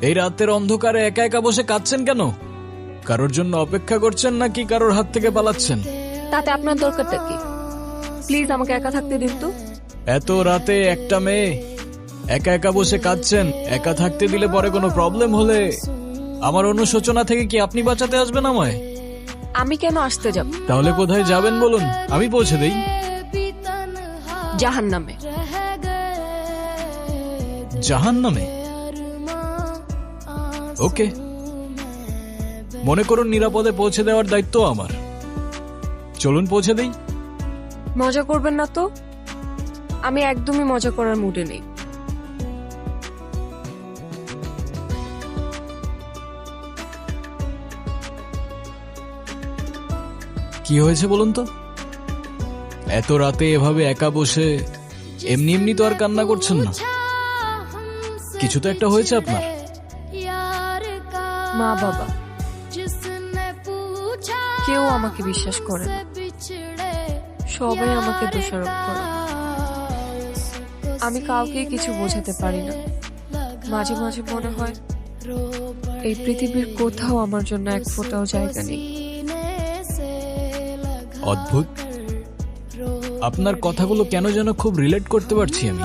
এই রাতের অন্ধকারে একা একা বসে কাঁদছেন কেন? কারোর জন্য অপেক্ষা করছেন নাকি কারোর হাত থেকে পালাচ্ছেন? তাতে আপনার দরকারটা কি? প্লিজ আমাকে একা থাকতে দিন তো। এত রাতে একটা মেয়ে একা একা বসে কাঁদছেন, একা থাকতে দিলে পরে কোনো প্রবলেম হলে আমার অনুশোচনা থেকে কি আপনি বাঁচাতে আসবেন আমায়? আমি কেন আসতে যাব? তাহলে কোথায় যাবেন বলুন, আমি পৌঁছে দেই। জাহান্নামে। জাহান্নামে? ওকে, মনে করুন নিরাপদে পৌঁছে দেওয়ার দায়িত্ব আমার। চলুন পৌঁছে দেই। মজা করবেন না তো? আমি একদমই মজা করার মুডে নেই। কি হয়েছে বলুন তো? এত রাতে এভাবে একা বসে এমনি এমনি তো আর কান্না করছেন না, কিছু তো একটা হয়েছে আপনার। মা বাবা কেউ আমাকে বিশ্বাস করে না, সবাই আমাকে দোষারোপ করে। আমি কাউকে কিছু বোঝাতে পারি না। মাঝে মাঝে মনে হয় এই পৃথিবীর কোথাও আমার জন্য এক ফোঁটাও জায়গা নেই। অদ্ভুত, আপনার কথাগুলো কেন যেন খুব রিলেট করতে পারছি আমি।